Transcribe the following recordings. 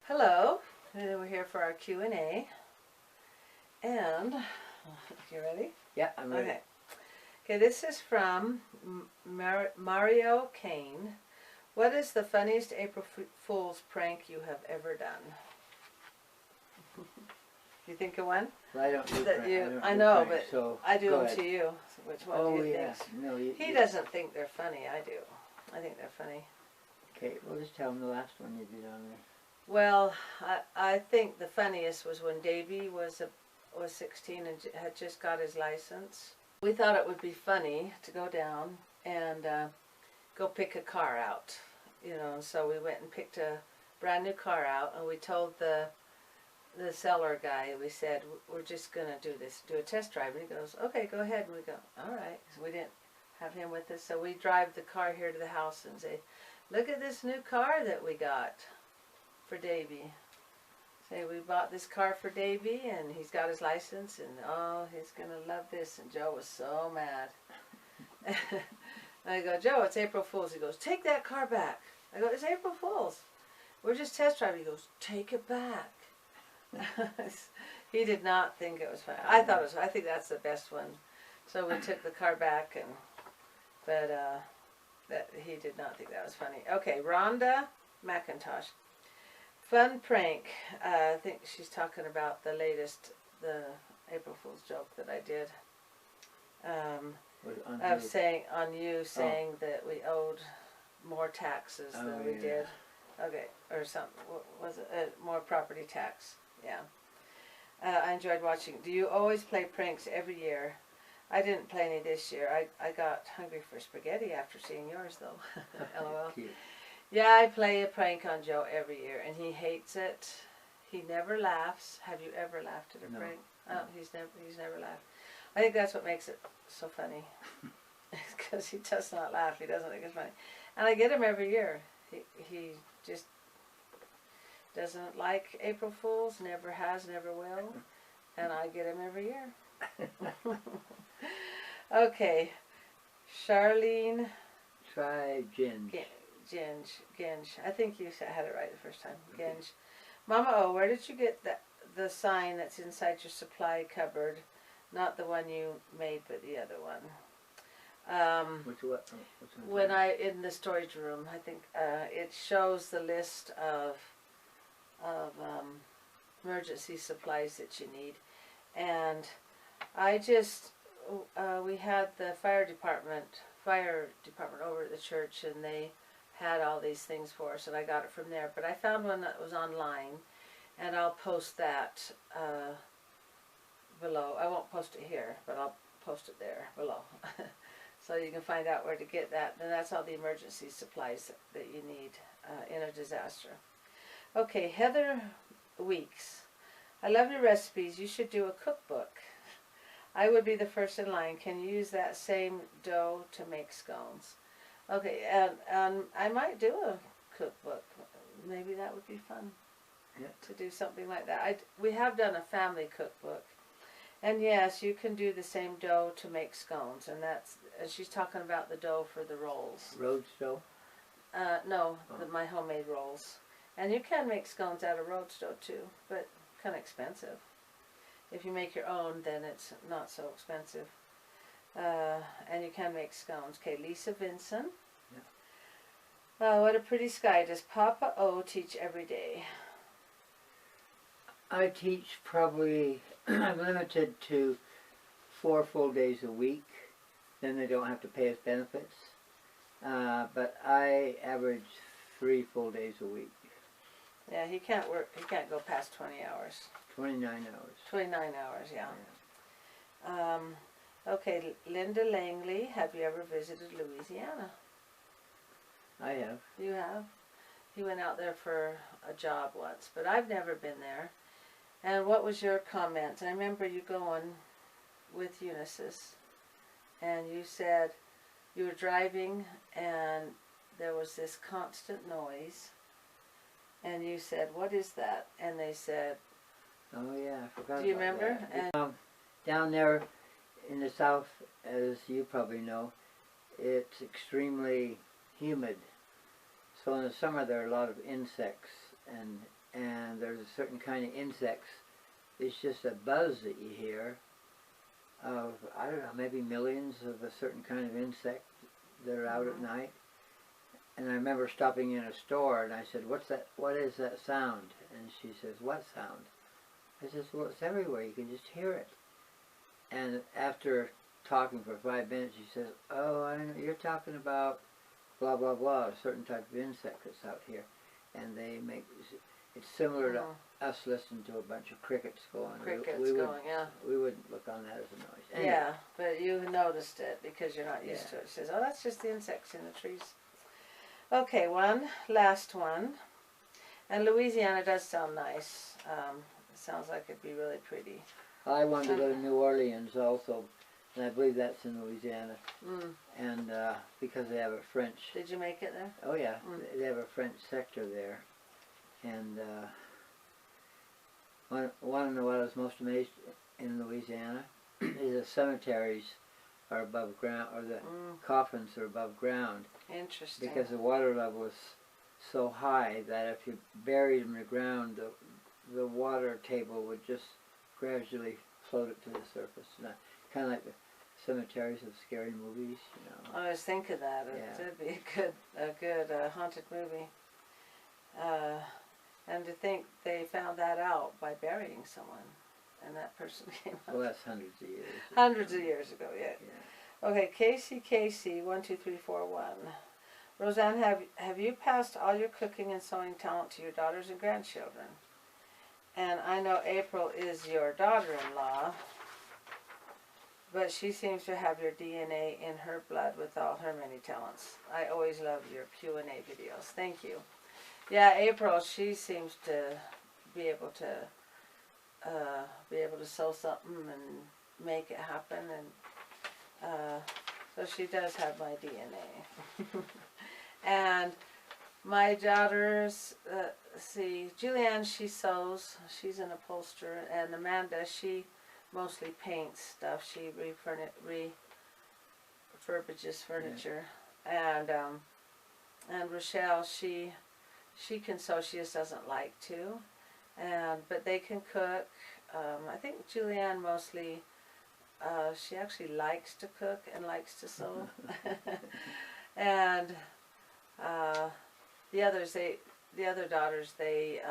Hello, we're here for our Q&A, and you ready? Yeah, I'm ready. Okay, this is from Mario Kane. What is the funniest April Fool's prank you have ever done? You think of one? Well, I don't do that prank. you, I know, prank, but so I do them ahead. to you. So which one do you think? No, he doesn't think they're funny. I do. I think they're funny. Okay, well, just tell him the last one you did on there. Well, I think the funniest was when Davey was 16 and had just got his license. We thought it would be funny to go down and go pick a car out, you know. And so we went and picked a brand new car out, and we told the seller guy, we said, we're just gonna do a test drive. And he goes, okay, go ahead. And we go, all right. So we didn't have him with us, so we drive the car here to the house and say, look at this new car that we got for Davey. Say, we bought this car for Davey, and he's got his license, and oh, he's gonna love this. And Joe was so mad. I go, Joe, it's April Fool's. He goes, take that car back. I go, it's April Fool's. We're just test driving. He goes, take it back. He did not think it was funny. I thought it was. I think that's the best one. So we took the car back, but that he did not think that was funny. Okay, Rhonda McIntosh. Fun prank. I think she's talking about the April Fool's joke that I did. Of saying that we owed more taxes than we did. Okay, or something. What was it? More property tax. Yeah. I enjoyed watching. Do you always play pranks every year? I didn't play any this year. I got hungry for spaghetti after seeing yours, though. LOL. Cute. Yeah, I play a prank on Joe every year, and he hates it. He never laughs. Have you ever laughed at a prank? Oh, he's never laughed. I think that's what makes it so funny. Because he does not laugh. He doesn't think it's funny. And I get him every year. He just doesn't like April Fools, never has, never will, and I get him every year. Okay, Charlene. Try Ginge. Ginge. I think you had it right the first time. Ginge. Mama O, where did you get the sign that's inside your supply cupboard? Not the one you made, but the other one. Which one? When in the storage room, I think it shows the list of emergency supplies that you need, and I just we had the fire department over at the church, and they had all these things for us, and I got it from there. But I found one that was online, and I'll post that below. I won't post it here, but I'll post it there below. So you can find out where to get that. And that's all the emergency supplies that you need in a disaster. Okay, Heather Weeks. I love your recipes. You should do a cookbook. I would be the first in line. Can you use that same dough to make scones? Okay, and I might do a cookbook. Maybe that would be fun. Yeah. To do something like that. We have done a family cookbook. And yes, you can do the same dough to make scones, and she's talking about the dough for the rolls. Road dough? No, my homemade rolls. And you can make scones out of road dough too, but kind of expensive. If you make your own, then it's not so expensive. And you can make scones. Okay, Lisa Vinson. Yeah. What a pretty sky. Does Papa O teach every day? I teach probably, I'm limited to 4 full days a week. Then they don't have to pay us benefits. But I average 3 full days a week. Yeah, he can't go past 20 hours. 29 hours. 29 hours, yeah. Okay, Linda Langley, have you ever visited Louisiana? I have. You have? He went out there for a job once, but I've never been there. And what was your comment? I remember you going with Eunice, and you said you were driving and there was this constant noise, and you said, what is that? And they said, oh yeah, I forgot. Do you remember? And down there in the south, as you probably know, it's extremely humid. So in the summer there are a lot of insects and a certain kind of insects. It's just a buzz that you hear of, I don't know, maybe millions of a certain kind of insect that are out at night. And I remember stopping in a store and I said, "What's that? What is that sound?" And she says, "What sound?" I says, "Well, it's everywhere. You can just hear it." And after talking for 5 minutes, she says, "Oh, I know, you're talking about blah, blah, blah, a certain type of insect that's out here." And they make, it's similar to us listening to a bunch of crickets going. Crickets going, yeah. We wouldn't look on that as a noise. Anyway. Yeah, but you noticed it because you're not used to it. She says, "Oh, that's just the insects in the trees." Okay, last one. And Louisiana does sound nice. It sounds like it'd be really pretty. I wanted to go to New Orleans also, and I believe that's in Louisiana. And because they have a French... Did you make it there? Oh yeah, they have a French sector there. And want to know what I was most amazed in Louisiana? Is the cemeteries are above ground, or the coffins are above ground. Interesting. Because the water level is so high that if you buried them in the ground, the water table would just gradually float it to the surface. Kind of like the cemeteries of scary movies, you know. I was thinking that. It would be a good haunted movie. And to think they found that out by burying someone, and that person came up. Well, that's hundreds of years. Hundreds of years ago, yeah. Okay, Casey, 12341. Roseanne, have you passed all your cooking and sewing talent to your daughters and grandchildren? And I know April is your daughter-in-law, but she seems to have your DNA in her blood with all her many talents. I always love your Q&A videos. Thank you. Yeah, April, she seems to be able to sew something and make it happen, and so she does have my DNA. And my daughters, see, Julianne, she sews, she's an upholsterer, and Amanda, she mostly paints stuff. She refurbishes furniture, and Rochelle, she can sew. She just doesn't like to, but they can cook. I think Julianne mostly, she actually likes to cook and likes to sew, and the other daughters, they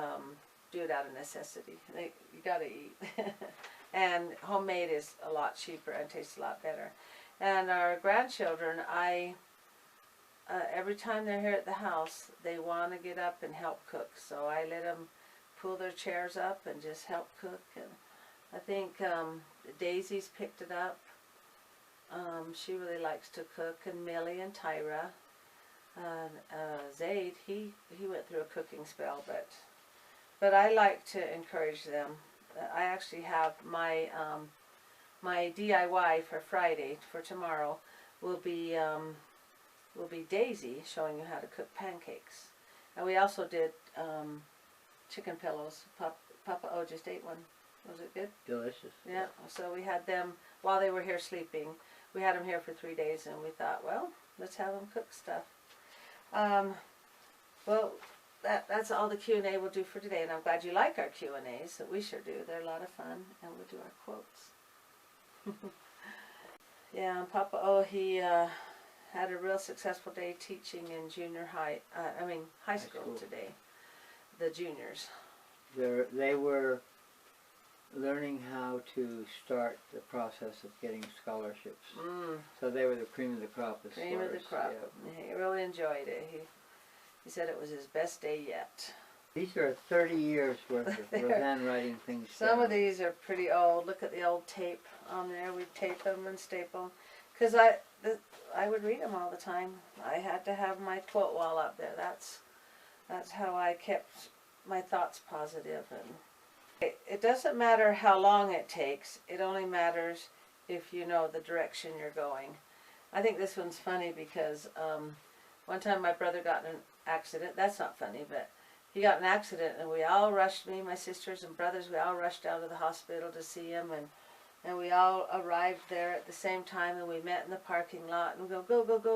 do it out of necessity. You gotta eat. And homemade is a lot cheaper and tastes a lot better. And our grandchildren, every time they're here at the house, they want to get up and help cook. So I let them pull their chairs up and just help cook. And I think Daisy's picked it up. She really likes to cook. And Millie and Tyra. Zaid, he went through a cooking spell, but I like to encourage them. I actually have my my DIY for Friday, for tomorrow, will be Daisy showing you how to cook pancakes, and we also did chicken pillows. Papa O just ate one. Was it good? Delicious. Yeah. So we had them while they were here sleeping. We had them here for 3 days, and we thought, well, let's have them cook stuff. Well, that's all the Q&A we'll do for today, and I'm glad you like our Q&As. So we sure do. They're a lot of fun, and we'll do our quotes. Yeah, and Papa O, he had a real successful day teaching in high school today. The juniors. They were learning how to start the process of getting scholarships. So they were the cream of the crop. Cream of the crop. Yeah. He really enjoyed it. He said it was his best day yet. These are 30 years worth of Roseanne writing things down. Some of these are pretty old. Look at the old tape on there. We'd tape them and staple them. Because I would read them all the time. I had to have my quote wall up there. That's how I kept my thoughts positive. And it doesn't matter how long it takes. It only matters if you know the direction you're going. I think this one's funny because one time my brother got in an accident. That's not funny, but he got in an accident, and we all rushed, me, my sisters and brothers, we all rushed out of the hospital to see him, and we all arrived there at the same time, and we met in the parking lot, and we go,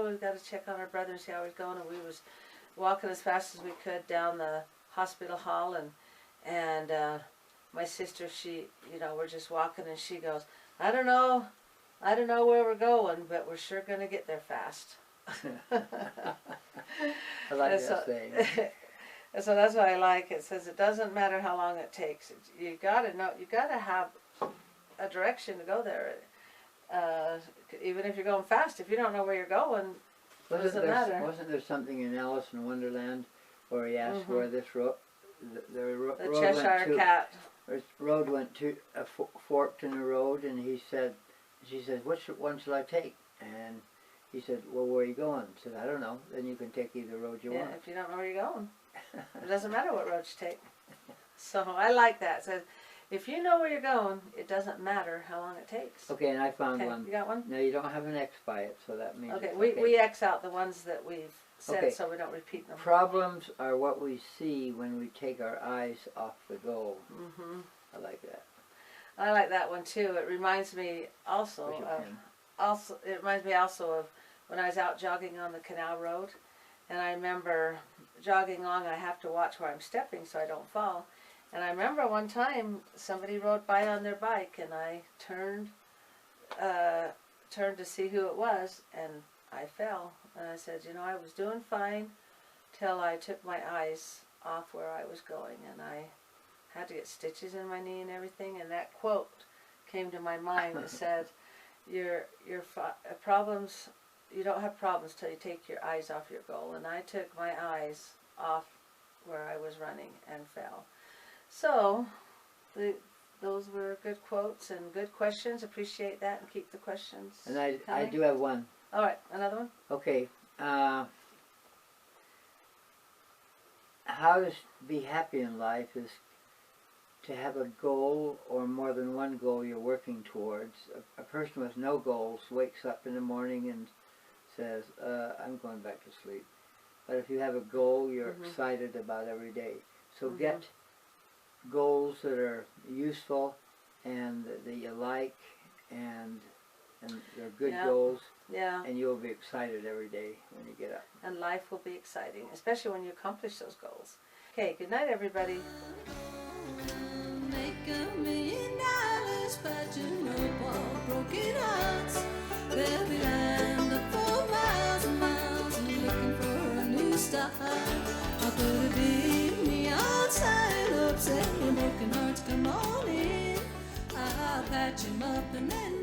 we've got to check on our brother and see how he's going, and we was walking as fast as we could down the hospital hall, And my sister, she, we're just walking, and she goes, I don't know where we're going, but we're sure gonna get there fast. I like And that saying. And so that's why I like it. It says it doesn't matter how long it takes. You gotta know. You gotta have a direction to go there. Even if you're going fast, if you don't know where you're going, it doesn't matter. Wasn't there something in Alice in Wonderland where he asked where this road, the road Cheshire went to? Cat. This road went to forked in a road, and she said, "Which one shall I take?" And he said, "Well, where are you going?" She said, "I don't know." Then you can take either road you want. If you don't know where you're going, it doesn't matter what road you take. So I like that. It says, if you know where you're going, it doesn't matter how long it takes. Okay, and I found one. You got one? No, you don't have an X by it, so that means Okay, it's we X out the ones that we've said so we don't repeat them. Problems are what we see when we take our eyes off the goal. Mm-hmm. I like that. I like that one too. It reminds me also of when I was out jogging on the canal road, and I remember jogging along. I have to watch where I'm stepping so I don't fall. And I remember one time somebody rode by on their bike, and I turned to see who it was, and I fell. And I said, I was doing fine till I took my eyes off where I was going, and I had to get stitches in my knee and everything. And that quote came to my mind that said, "Your problems, you don't have problems till you take your eyes off your goal." And I took my eyes off where I was running and fell. So, those were good quotes and good questions. Appreciate that, and keep the questions And I coming. do have one. All right, another one? Okay. How to be happy in life is to have a goal or more than one goal you're working towards. A person with no goals wakes up in the morning and says, I'm going back to sleep. But if you have a goal, you're excited about every day. So get goals that are useful and that you like, and they're good goals. Yeah. And you'll be excited every day when you get up. And life will be exciting, especially when you accomplish those goals. Okay, good night, everybody. Make $1 million, but you know all broken hearts. They'll be lined up for miles and miles and looking for a new start. I'll put a big neon sign up saying broken hearts, come on in. I'll patch him up and then